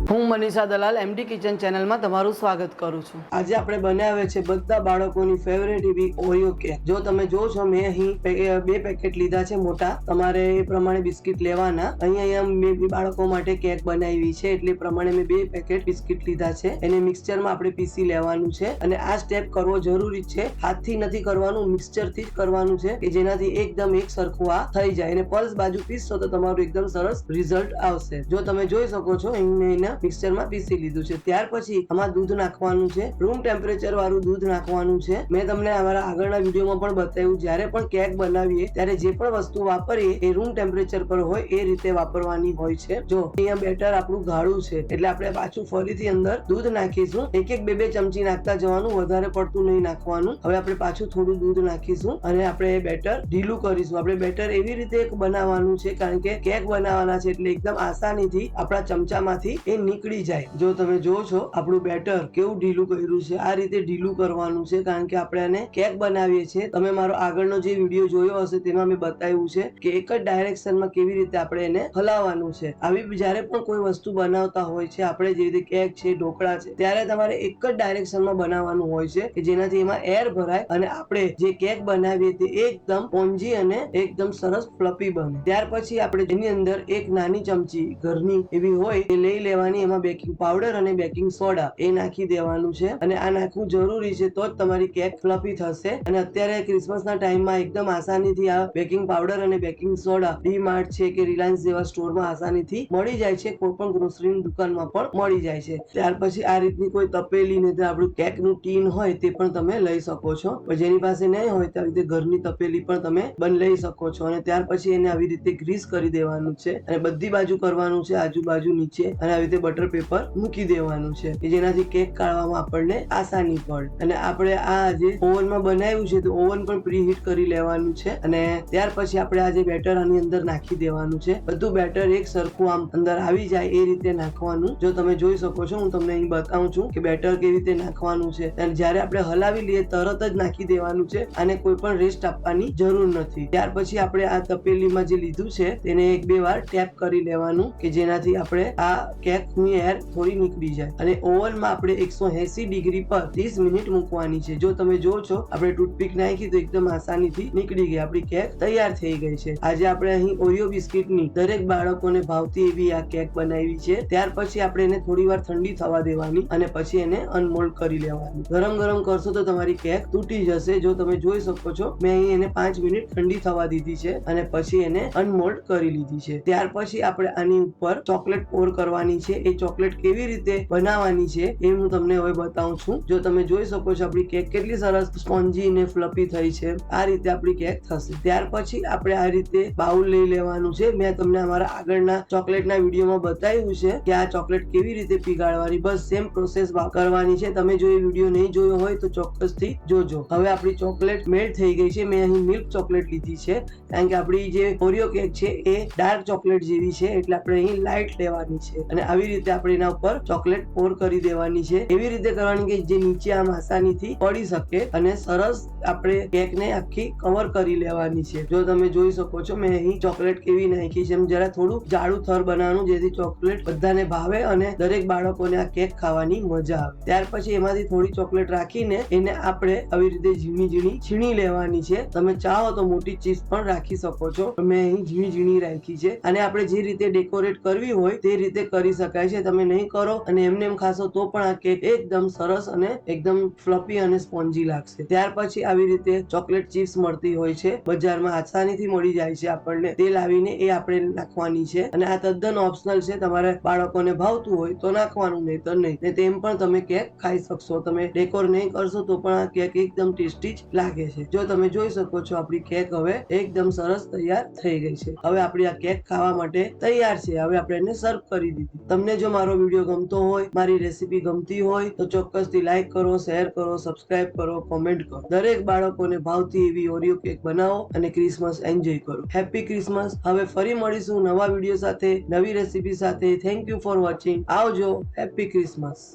હું મનીષા દલાલ MD kitchen ચેનલમાં તમારું સ્વાગત કરું છું। આજે આપણે બનાવે છે બધા બાળકોની ફેવરેટ એવી ઓરિયો કેક। જો તમે જો છો મેં અહીં બે પેકેટ લીધા છે મોટા, તમારે એ પ્રમાણે બિસ્કિટ લેવાના। અહીંયા મેં બાળકો માટે કેક બનાવી છે એટલે પ્રમાણે મેં બે પેકેટ બિસ્કિટ લીધા છે। એને મિક્સચરમાં આપણે પીસી લેવાનું છે અને આ સ્ટેપ કરવો જરૂરી છે। હાથથી નથી કરવાનું, મિક્સચરથી જ કરવાનું છે કે જેનાથી એકદમ એક સરખું આ થઈ જાય અને પલ્સ બાજુ પીસશો તો તમારું એકદમ સરસ રિઝલ્ટ આવશે। જો તમે જોઈ શકો છો અહીં મિક્સચરમાં પીસી લીધું છે। ત્યાર પછી આમાં દૂધ નાખવાનું છે, રૂમ ટેમ્પરેચર વાળું દૂધ નાખવાનું છે। મેં તમને અમારા આગળના વિડીયોમાં પણ બતાવ્યું, જ્યારે પણ કેક બનાવીએ ત્યારે જે પણ વસ્તુ વાપરીએ એ રૂમ ટેમ્પરેચર પર હોય એ રીતે વાપરવાની હોય છે। જો અહીંયા બેટર આપણું ગાળું છે એટલે આપણે પાછું ફરીથી અંદર દૂધ નાખીશું। એક બે ચમચી નાખતા જવાનું, વધારે પડતું નહીં નાખવાનું। હવે આપણે પાછું થોડું દૂધ નાખીશું અને આપણે બેટર ઢીલું કરીશું। આપણે બેટર એવી રીતે બનાવવાનું છે કારણ કે કેક બનાવવાના છે એટલે એકદમ આસાનીથી આપણા ચમચામાંથી એ નીકળી જાય। જો તમે જો છો આપણું બેટર કેવું ઢીલું કર્યું છે, આ રીતે ઢીલું કરવાનું છે કારણ કે આપણે આને કેક બનાવીએ છીએ। તમે મારો આગળનો જે વિડીયો જોયો હશે તેમાં મેં બતાવ્યું છે કે એક જ ડાયરેક્શનમાં કેવી રીતે આપણે એને હલાવવાનું છે। આવી જ્યારે પણ કોઈ વસ્તુ બનાવતા હોય છે આપણે, જે રીતે કેક છે, ઢોકળા છે, ત્યારે તમારે એક જ ડાયરેક્શનમાં બનાવવાનું હોય છે કે જેનાથી એમાં એર ભરાય અને આપણે જે કેક બનાવીએ તે એકદમ સ્પોન્જી અને એકદમ સરસ ફ્લફી બને। ત્યાર પછી આપણે એની અંદર એક નાની ચમચી ઘરની એવી હોય એ લઈ લેવાની, એમાં બેકિંગ પાવડર અને બેકિંગ સોડા એ નાખી દેવાનું છે અને આ નાખવું જરૂરી છે તો જ તમારી કેક ફ્લફી થશે। અને અત્યારે ક્રિસમસના ટાઈમમાં એકદમ આસાનીથી આ બેકિંગ પાવડર અને બેકિંગ સોડા ડી-માર્ટ છે કે રિલાયન્સ જેવા સ્ટોરમાં આસાનીથી મળી જાય છે, કોઈ પણ ગ્રોસરીની દુકાનમાં પણ મળી જાય છે। ત્યાર પછી આ રીતની કોઈ તપેલી ને આપણું કેકનું ટીન હોય તે પણ તમે લઈ શકો છો, જેની પાસે નહીં હોય તો આવી રીતે ઘરની તપેલી પણ તમે લઈ શકો છો। અને ત્યાર પછી એને આવી રીતે ગ્રીસ કરી દેવાનું છે અને બધી બાજુ કરવાનું છે, આજુબાજુ નીચે, અને આવી રીતે બટર પેપર મૂકી દેવાનું છે કે જેનાથી કેક કાઢવામાં આપણને આસાની પડે। અને આપણે આ જે ઓવનમાં બનાવ્યું છે તો ઓવન પણ પ્રીહીટ કરી લેવાનું છે અને ત્યાર પછી આપણે આ જે બેટર આની અંદર નાખી દેવાનું છે। બધું બેટર એક સરખું આમ અંદર આવી જાય એ રીતે નાખવાનું। જો તમે જોઈ શકો છો, હું તમને અહીં બતાવું છું કે બેટર કેવી રીતે નાખવાનું છે અને જ્યારે આપણે હલાવી લઈએ તરત જ નાખી દેવાનું છે, આને કોઈ પણ રેસ્ટ આપવાની જરૂર નથી। ત્યાર પછી આપણે આ તપેલીમાં જે લીધું છે તેને એક બે વાર ટેપ કરી લેવાનું કે જેનાથી આપણે આ કેક ની એર થોડી નીકળી જાય। અને ઓવનમાં આપણે 180 ડિગ્રી પર 30 મિનિટ મૂકવાની છે। જો તમે જો છો આપણે ટૂથપીક નાખી તો એકદમ આસાનીથી નીકળી ગઈ, આપણી કેક તૈયાર થઈ ગઈ છે। આજે આપણે અહીં ઓરિયો બિસ્કિટની દરેક બાળકોને ભાવતી એવી આ કેક બનાવી છે। ત્યાર પછી આપણે એને થોડી વાર ઠંડી થવા દેવાની અને પછી એને અનમોલ્ડ કરી લેવાની। ગરમ ગરમ કરશો તો તમારી કેક તૂટી જશે। જો તમે જોઈ શકો છો મેં અહીં એને 5 મિનિટ ઠંડી થવા દીધી છે અને પછી એને અનમોલ્ડ કરી લીધી છે। ત્યાર પછી આપણે આની ઉપર ચોકલેટ પોર કરવાની છે। એ ચોકલેટ કેવી રીતે બનાવવાની છે એ હું તમને હવે બતાવું છું। જો તમે જોઈ શકો છો આપણી કેક કેટલી સરસ સ્પોન્જી ને ફ્લફી થઈ છે, આ રીતે આપણી કેક થશે। ત્યાર પછી આપણે આ રીતે બાઉલ લઈ લેવાનું છે। મેં તમને અમારા આગળના ચોકલેટના વિડીયોમાં બતાવ્યું છે કે આ ચોકલેટ કેવી રીતે પીગાળવાની, બસ સેમ પ્રોસેસ કરવાની છે। તમે જો એ વિડીયો નહીં જોયો હોય તો ચોક્કસથી જોજો। હવે આપણી ચોકલેટ મેલ્ટ થઈ ગઈ છે। મેં અહીં મિલ્ક ચોકલેટ લીધી છે કારણ કે આપણી જે ઓરિયો કેક છે એ ડાર્ક ચોકલેટ જેવી છે એટલે આપણે અહીં લાઇટ લેવાની છે અને આવી રીતે આપણે એના ઉપર ચોકલેટ પોર કરી દેવાની છે। એવી રીતે કરવાની કે જે નીચે આમ આસાનીથી પડી શકે અને સરસ આપણે કેકને આખી કવર કરી લેવાની છે। જો તમે જોઈ શકો છો મેં અહીં ચોકલેટ કેવી નાખી છે, એમ જરા થોડું જાડું થર બનાવવાનું જેથી ચોકલેટ બધાને ભાવે અને દરેક બાળકોને આ કેક ખાવાની મજા આવે। ત્યાર પછી એમાંથી થોડી ચોકલેટ રાખીને એને આપણે આવી રીતે ઝીણી ઝીણી છીણી લેવાની છે। તમે ચાહો તો મોટી ચીઝ પણ રાખી શકો છો, મેં અહીં ઝીણી ઝીણી રાખી છે। અને આપણે જે રીતે ડેકોરેટ કરવી હોય તે રીતે કરી શકાય છે। તમે નહીં કરો અને એમને એમ ખાશો તો પણ આ કેક એકદમ સરસ અને એકદમ ફ્લફી અને સ્પોન્જી લાગશે। ત્યાર પછી આવી રીતે ચોકલેટ ચિપ્સ મળતી હોય છે બજારમાં, આસાનીથી મળી જાય છે આપણને, તે લાવીને એ આપણે નાખવાની છે અને આ તદ્દન ઓપ્શનલ છે। તમારે બાળકોને ભાવતું હોય તો નાખવાનું, નહીં તો નહીં, ને તેમ પણ તમે કેક ખાઈ શકશો। તમે ડેકોર નહીં કરશો તો પણ આ કેક એકદમ ટેસ્ટી જ લાગે છે। જો તમે જોઈ શકો છો આપણી કેક હવે એકદમ સરસ તૈયાર થઈ ગઈ છે। હવે આપણી આ કેક ખાવા માટે તૈયાર છે। હવે આપણે એને સર્વ કરી દીધી। તમને જો મારો વિડીયો ગમતો હોય, મારી રેસીપી ગમતી હોય તો ચોક્કસથી લાઈક કરો, શેર કરો, સબસ્ક્રાઇબ કરો, કોમેન્ટ કરો। દરેક બાળકોને ભાવતી એવી ઓરિયો કેક બનાવો અને ક્રિસમસ એન્જોય કરો। Happy Christmas. હવે ફરી મળીશું નવા વિડીયો સાથે, નવી રેસીપી સાથે। Thank you for watching. આવજો। Happy Christmas.